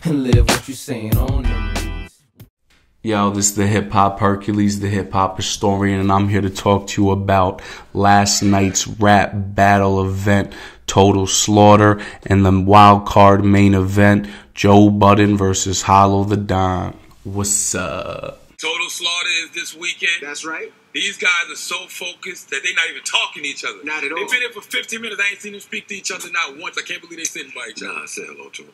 and live what you saying on them beats. Yo, this is the Hip Hop Hercules, the hip hop historian, and I'm here to talk to you about last night's rap battle event, Total Slaughter, and the wild card main event, Joe Budden versus Hollow Da Don. What's up? Total Slaughter is this weekend. That's right. These guys are so focused that they're not even talking to each other. Not at all. They've been here for 15 minutes. I ain't seen them speak to each other not once. I can't believe they sitting by each other. Nah, say hello to them.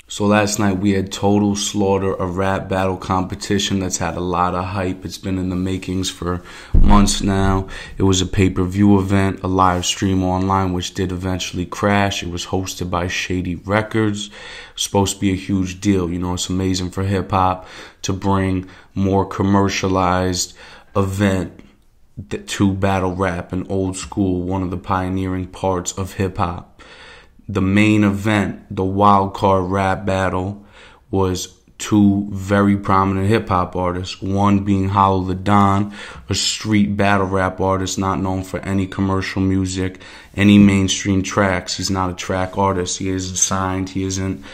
So last night we had Total Slaughter, a rap battle competition that's had a lot of hype. It's been in the makings for months now. It was a pay-per-view event, a live stream online, which did eventually crash. It was hosted by Shady Records. It was supposed to be a huge deal. You know, it's amazing for hip-hop to bring more commercialized event to battle rap and old school, one of the pioneering parts of hip-hop. The main event, the wild card rap battle, was two very prominent hip-hop artists. One being Hollow Da Don, a street battle rap artist not known for any commercial music, any mainstream tracks. He's not a track artist. He isn't signed. He isn't,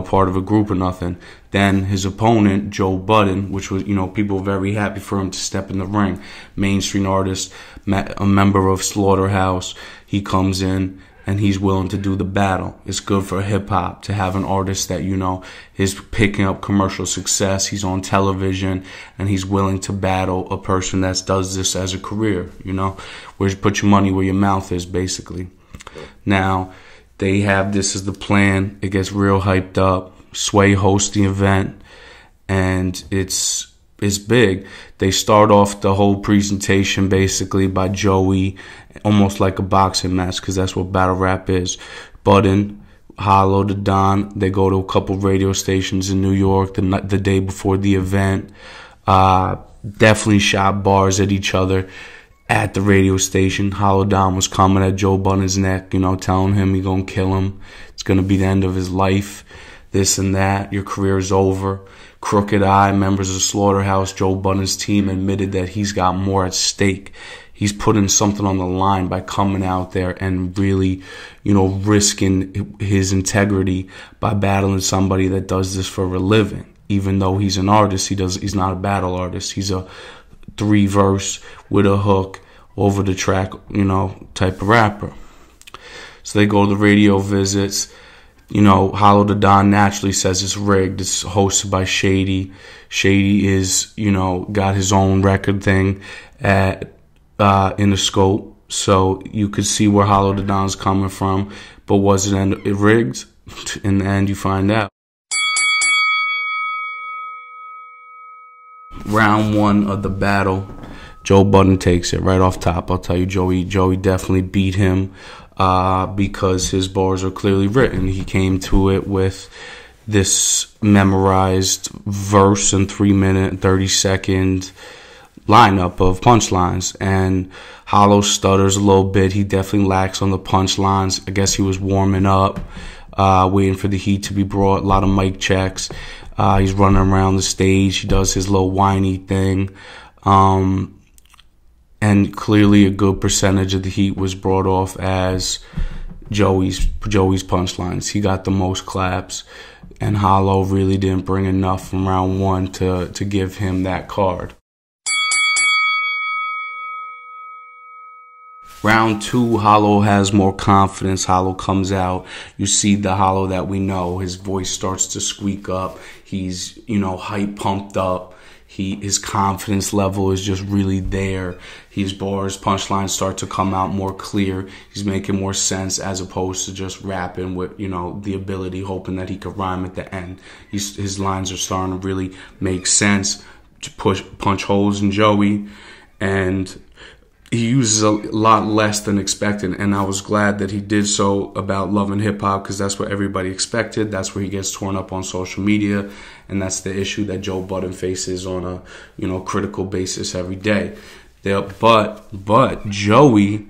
part of a group or nothing. Then his opponent, Joe Budden, which was, people were very happy for him to step in the ring. Mainstream artist, a member of Slaughterhouse. He comes in and he's willing to do the battle. It's good for hip-hop to have an artist that, is picking up commercial success. He's on television, and he's willing to battle a person that does this as a career, where you put your money where your mouth is, basically. Now, they have this as the plan. It gets real hyped up. Sway hosts the event, and it's big. They start off the whole presentation basically by Joey, almost like a boxing match, because that's what battle rap is. Budden, Hollow Da Don, they go to a couple radio stations in New York the day before the event. Definitely shot bars at each other at the radio station. Hollow Da Don was coming at Joe Budden's neck, telling him he gonna kill him. It's gonna be the end of his life. This and that. Your career is over. Crooked Eye, members of Slaughterhouse, Joe Budden's team, admitted that he's got more at stake. He's putting something on the line by coming out there and really, risking his integrity by battling somebody that does this for a living. Even though he's an artist, he's not a battle artist. He's a 3-verse with a hook over the track, type of rapper. So they go to the radio visits. Hollow Da Don naturally says it's rigged. It's hosted by Shady. Shady is, got his own record thing at in the scope. So you could see where Hollow Da Don's coming from. But was it rigged? In the end, you find out. Round 1 of the battle, Joe Budden takes it right off top. I'll tell you, Joey definitely beat him. Because his bars are clearly written. He came to it with this memorized verse and 3-minute, 30-second lineup of punchlines. And Hollow stutters a little bit. He definitely lacks on the punchlines. I guess he was warming up, waiting for the heat to be brought. A lot of mic checks. He's running around the stage. He does his little whiny thing. And clearly a good percentage of the heat was brought off as Joey's punchlines. He got the most claps, and Hollow really didn't bring enough from round 1 to give him that card. Round 2, Hollow has more confidence. Hollow comes out. You see the Hollow that we know. His voice starts to squeak up. He's, hype pumped up. His confidence level is just really there. His bars, punchlines start to come out more clear. He's making more sense as opposed to just rapping with, the ability, hoping that he could rhyme at the end. His lines are starting to really make sense, to punch holes in Joey, and he uses a lot less than expected, and I was glad that he did so about Love and Hip Hop, because that's what everybody expected. That's where he gets torn up on social media, and that's the issue that Joe Budden faces on a critical basis every day. But Joey,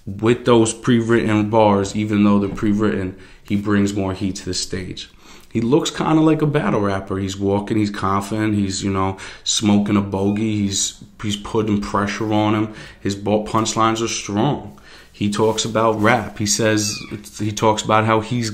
with those pre-written bars, even though they're pre-written, he brings more heat to the stage. He looks kind of like a battle rapper. He's walking, he's confident, he's, smoking a bogey, he's putting pressure on him. His punchlines are strong. He talks about rap. He talks about how he's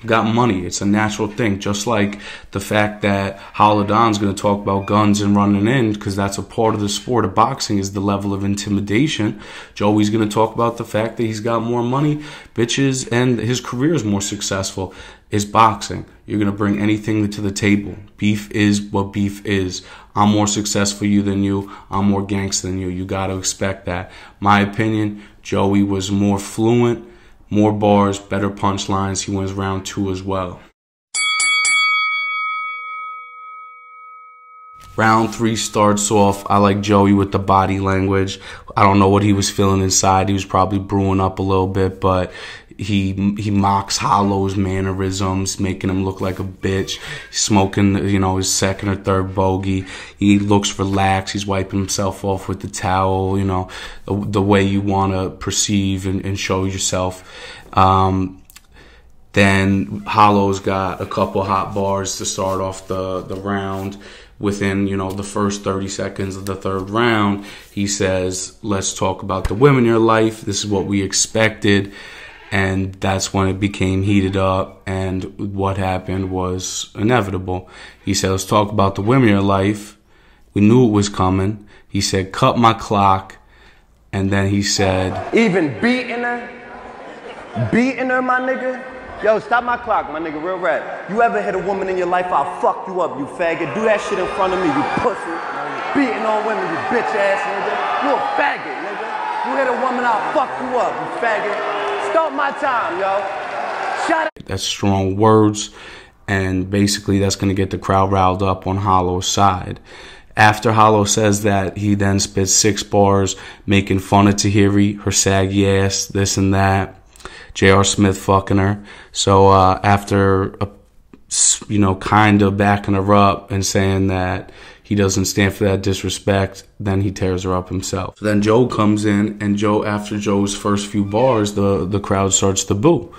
got money. It's a natural thing. Just like the fact that Hollow Don's going to talk about guns and running in, because that's a part of the sport of boxing, is the level of intimidation. Joey's going to talk about the fact that he's got more money, bitches, and his career is more successful. Is boxing. You're going to bring anything to the table. Beef is what beef is. I'm more successful than you. I'm more gangster than you. You got to expect that. My opinion, Joey was more fluent, more bars, better punchlines. He wins round 2 as well. Round 3 starts off, I like Joey with the body language. I don't know what he was feeling inside. He was probably brewing up a little bit, but he mocks Hollow's mannerisms, making him look like a bitch. He's smoking, his second or third bogey. He looks relaxed. He's wiping himself off with the towel, the way you want to perceive and show yourself. Then Hollow's got a couple hot bars to start off the round. Within, the first 30 seconds of the third round, he says, let's talk about the women in your life. This is what we expected. And that's when it became heated up. And what happened was inevitable. He said, let's talk about the women in your life. We knew it was coming. He said, cut my clock. And then he said, even beating her, my nigga. Yo, stop my clock, my nigga, real rap. You ever hit a woman in your life, I'll fuck you up, you faggot. Do that shit in front of me, you pussy. Beating on women, you bitch ass nigga. You a faggot, nigga. You hit a woman, I'll fuck you up, you faggot. Start my time, yo. Shut up. That's strong words, and basically that's going to get the crowd riled up on Hollow's side. After Hollow says that, he then spits 6 bars, making fun of Tahiri, her saggy ass, this and that. J.R. Smith fucking her. So after, kind of backing her up and saying that he doesn't stand for that disrespect, then he tears her up himself. So then Joe comes in, and after Joe's first few bars, the crowd starts to boo.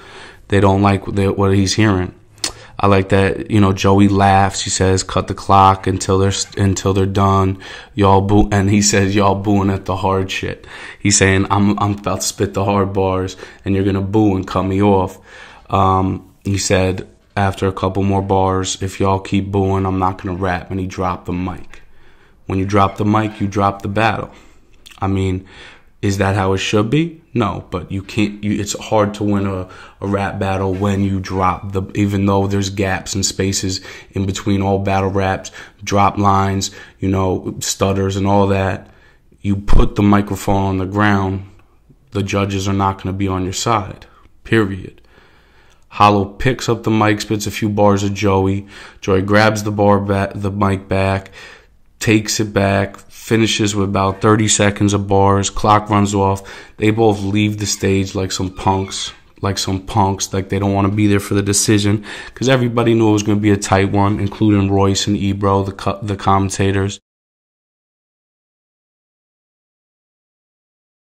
They don't like what he's hearing. I like that, Joey laughs. He says, cut the clock until they're done. Y'all boo. And he says, y'all booing at the hard shit. He's saying, I'm about to spit the hard bars and you're going to boo and cut me off. He said, after a couple more bars, if y'all keep booing, I'm not going to rap. And he dropped the mic. When you drop the mic, you drop the battle. I mean, is that how it should be? No, but you can't. It's hard to win a rap battle when you drop even though there's gaps and spaces in between all battle raps, drop lines, stutters and all that. You put the microphone on the ground, the judges are not going to be on your side. Period. Hollow picks up the mic, spits a few bars of Joey. Joey grabs the mic back, takes it back, finishes with about 30 seconds of bars. Clock runs off. They both leave the stage like some punks, like they don't want to be there for the decision, because everybody knew it was going to be a tight one, including Royce and Ebro, the commentators.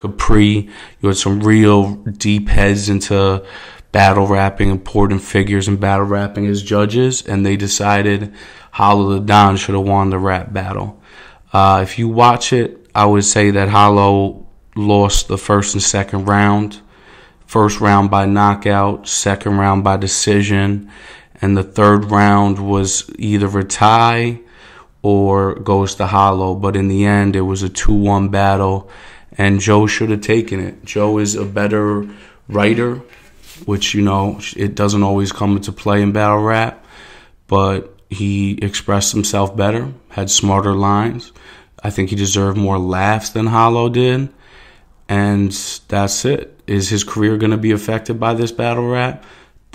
Capri, you had some real deep heads into battle rapping, important figures in battle rapping as judges, and they decided Hollow the Don should have won the rap battle. If you watch it, I would say that Hollow lost the first and second round. First round by knockout, second round by decision, and the third round was either a tie or goes to Hollow. But in the end, it was a 2-1 battle, and Joe should have taken it. Joe is a better writer, which, it doesn't always come into play in battle rap, but he expressed himself better, had smarter lines. I think he deserved more laughs than Hollow did. And that's it. Is his career going to be affected by this battle rap?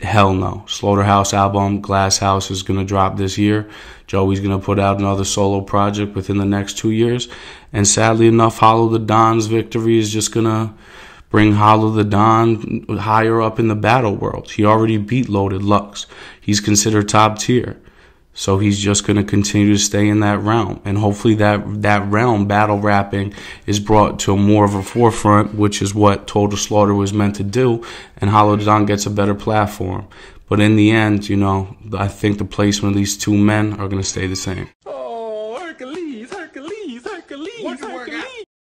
Hell no. Slaughterhouse album, Glass House, is going to drop this year. Joey's going to put out another solo project within the next 2 years. And sadly enough, Hollow the Don's victory is just going to bring Hollow the Don higher up in the battle world. He already beat Loaded Lux. He's considered top tier. So he's just going to continue to stay in that realm. And hopefully that realm, battle rapping, is brought to more of a forefront, which is what Total Slaughter was meant to do. And Hollow the Don gets a better platform. But in the end, I think the placement of these two men are going to stay the same.